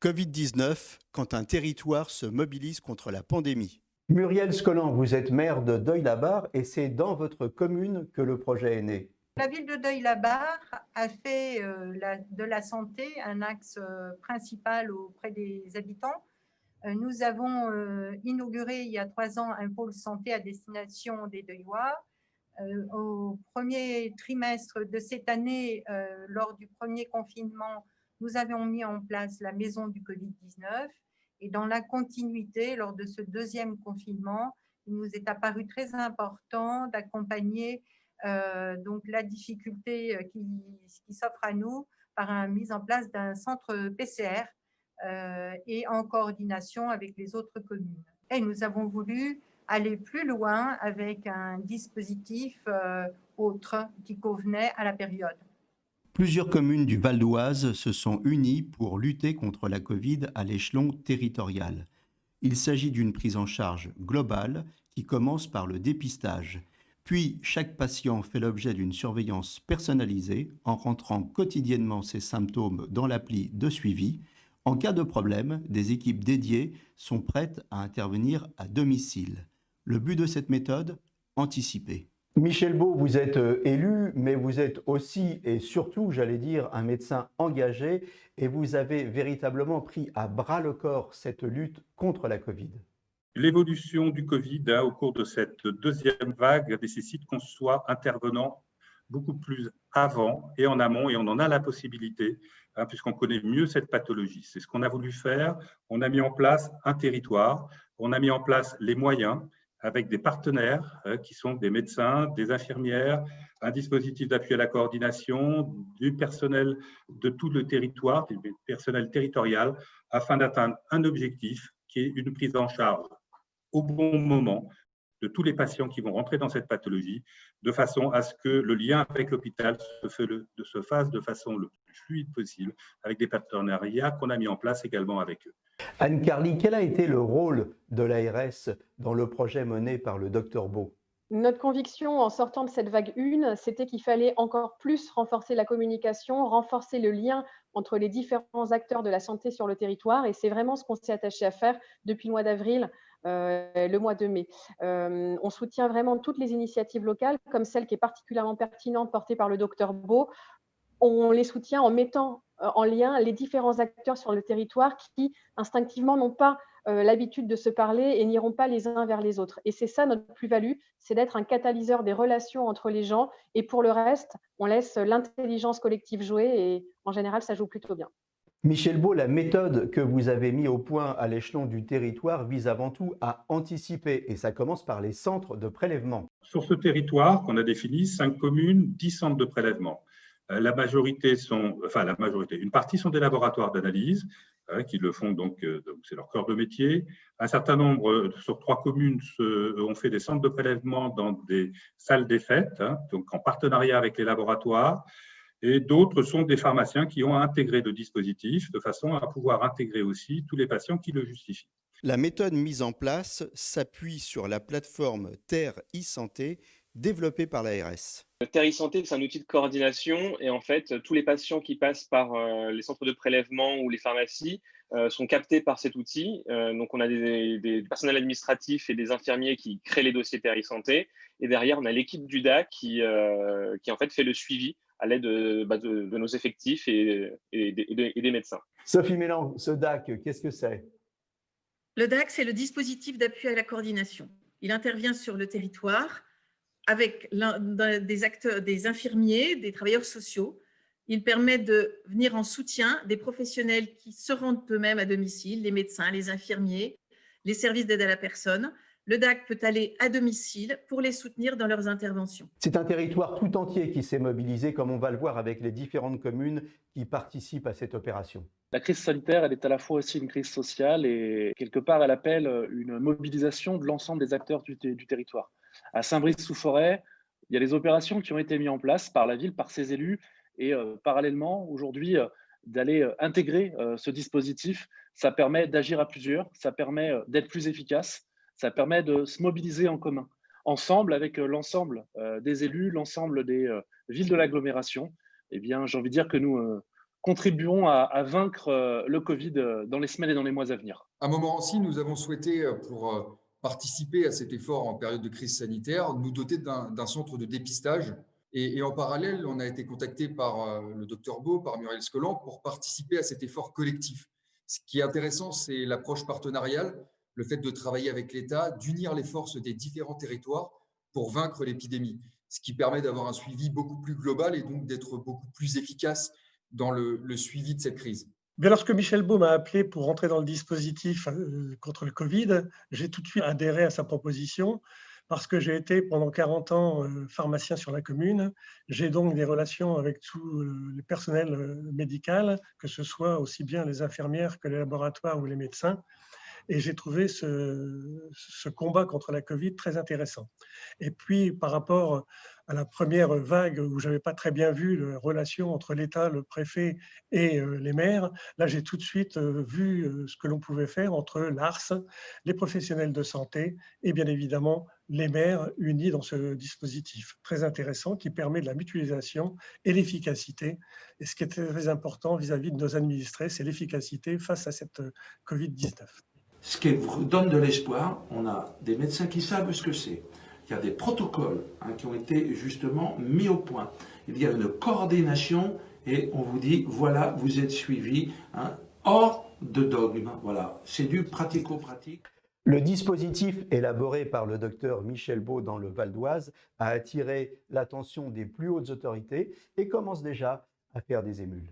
Covid-19, quand un territoire se mobilise contre la pandémie. Muriel Scollan, vous êtes maire de Deuil-la-Barre et c'est dans votre commune que le projet est né. La ville de Deuil-la-Barre a fait de la santé un axe principal auprès des habitants. Nous avons inauguré il y a 3 ans un pôle santé à destination des Deuillois. Au premier trimestre de cette année, lors du premier confinement, nous avons mis en place la maison du Covid-19. Et dans la continuité, lors de ce deuxième confinement, il nous est apparu très important d'accompagner donc la difficulté qui s'offre à nous par la mise en place d'un centre PCR et en coordination avec les autres communes. Et nous avons voulu aller plus loin avec un dispositif autre qui convenait à la période. Plusieurs communes du Val d'Oise se sont unies pour lutter contre la Covid à l'échelon territorial. Il s'agit d'une prise en charge globale qui commence par le dépistage. Puis, chaque patient fait l'objet d'une surveillance personnalisée en rentrant quotidiennement ses symptômes dans l'appli de suivi. En cas de problème, des équipes dédiées sont prêtes à intervenir à domicile. Le but de cette méthode, anticiper. Michel Beau, vous êtes élu, mais vous êtes aussi et surtout, j'allais dire, un médecin engagé et vous avez véritablement pris à bras le corps cette lutte contre la Covid. L'évolution du Covid au cours de cette deuxième vague nécessite qu'on soit intervenant beaucoup plus avant et en amont, et on en a la possibilité, puisqu'on connaît mieux cette pathologie. C'est ce qu'on a voulu faire. On a mis en place un territoire, on a mis en place les moyens avec des partenaires qui sont des médecins, des infirmières, un dispositif d'appui à la coordination, du personnel de tout le territoire, du personnel territorial, afin d'atteindre un objectif qui est une prise en charge au bon moment de tous les patients qui vont rentrer dans cette pathologie, de façon à ce que le lien avec l'hôpital se fasse de façon le plus fluide possible, avec des partenariats qu'on a mis en place également avec eux. Anne Carly, quel a été le rôle de l'ARS dans le projet mené par le Dr Beau ? Notre conviction en sortant de cette vague 1, c'était qu'il fallait encore plus renforcer la communication, renforcer le lien entre les différents acteurs de la santé sur le territoire. Et c'est vraiment ce qu'on s'est attaché à faire depuis le mois d'avril, le mois de mai. On soutient vraiment toutes les initiatives locales, comme celle qui est particulièrement pertinente portée par le Dr Beau. On les soutient en mettant en lien les différents acteurs sur le territoire qui, instinctivement, n'ont pas l'habitude de se parler et n'iront pas les uns vers les autres. Et c'est ça notre plus-value, c'est d'être un catalyseur des relations entre les gens. Et pour le reste, on laisse l'intelligence collective jouer et en général, ça joue plutôt bien. Michel Beau, la méthode que vous avez mise au point à l'échelon du territoire vise avant tout à anticiper et ça commence par les centres de prélèvement. Sur ce territoire qu'on a défini, 5 communes, 10 centres de prélèvement. Une partie sont des laboratoires d'analyse qui le font, donc c'est leur cœur de métier. Un certain nombre, sur 3 communes, ont fait des centres de prélèvement dans des salles des fêtes, donc en partenariat avec les laboratoires. Et d'autres sont des pharmaciens qui ont intégré le dispositif de façon à pouvoir intégrer aussi tous les patients qui le justifient. La méthode mise en place s'appuie sur la plateforme Terre e-Santé développée par l'ARS. Terre e-Santé, c'est un outil de coordination et en fait, tous les patients qui passent par les centres de prélèvement ou les pharmacies sont captés par cet outil. Donc, on a des personnels administratifs et des infirmiers qui créent les dossiers Terre e-Santé. Et derrière, on a l'équipe du DAC qui en fait fait le suivi à l'aide de nos effectifs et des médecins. Sophie Mélan, ce DAC, qu'est-ce que c'est ? Le DAC, c'est le dispositif d'appui à la coordination. Il intervient sur le territoire avec des acteurs, des infirmiers, des travailleurs sociaux. Il permet de venir en soutien des professionnels qui se rendent eux-mêmes à domicile, les médecins, les infirmiers, les services d'aide à la personne. Le DAC peut aller à domicile pour les soutenir dans leurs interventions. C'est un territoire tout entier qui s'est mobilisé, comme on va le voir avec les différentes communes qui participent à cette opération. La crise sanitaire, elle est à la fois aussi une crise sociale et quelque part, elle appelle une mobilisation de l'ensemble des acteurs du territoire. À Saint-Brice-sous-Forêt, il y a des opérations qui ont été mises en place par la ville, par ses élus et parallèlement, aujourd'hui, d'aller intégrer ce dispositif. Ça permet d'agir à plusieurs, ça permet d'être plus efficace. Ça permet de se mobiliser en commun, ensemble avec l'ensemble des élus, l'ensemble des villes de l'agglomération. Eh bien, j'ai envie de dire que nous contribueront à vaincre le Covid dans les semaines et dans les mois à venir. À Montmorency, nous avons souhaité, pour participer à cet effort en période de crise sanitaire, nous doter d'un centre de dépistage. Et en parallèle, on a été contacté par le docteur Beau, par Muriel Scolan, pour participer à cet effort collectif. Ce qui est intéressant, c'est l'approche partenariale, le fait de travailler avec l'État, d'unir les forces des différents territoires pour vaincre l'épidémie, ce qui permet d'avoir un suivi beaucoup plus global et donc d'être beaucoup plus efficace dans le suivi de cette crise. Bien, lorsque Michel Beau m'a appelé pour rentrer dans le dispositif contre le Covid, j'ai tout de suite adhéré à sa proposition parce que j'ai été pendant 40 ans pharmacien sur la commune. J'ai donc des relations avec tout le personnel médical, que ce soit aussi bien les infirmières que les laboratoires ou les médecins. Et j'ai trouvé ce combat contre la Covid très intéressant. Et puis, par rapport à la première vague où je n'avais pas très bien vu la relation entre l'État, le préfet et les maires, là, j'ai tout de suite vu ce que l'on pouvait faire entre l'ARS, les professionnels de santé et bien évidemment les maires unis dans ce dispositif très intéressant qui permet de la mutualisation et l'efficacité. Et ce qui est très important vis-à-vis de nos administrés, c'est l'efficacité face à cette Covid-19. Ce qui donne de l'espoir, on a des médecins qui savent ce que c'est. Il y a des protocoles qui ont été justement mis au point. Il y a une coordination et on vous dit, voilà, vous êtes suivis, hors de dogme. Voilà, c'est du pratico-pratique. Le dispositif élaboré par le docteur Michel Beau dans le Val d'Oise a attiré l'attention des plus hautes autorités et commence déjà à faire des émules.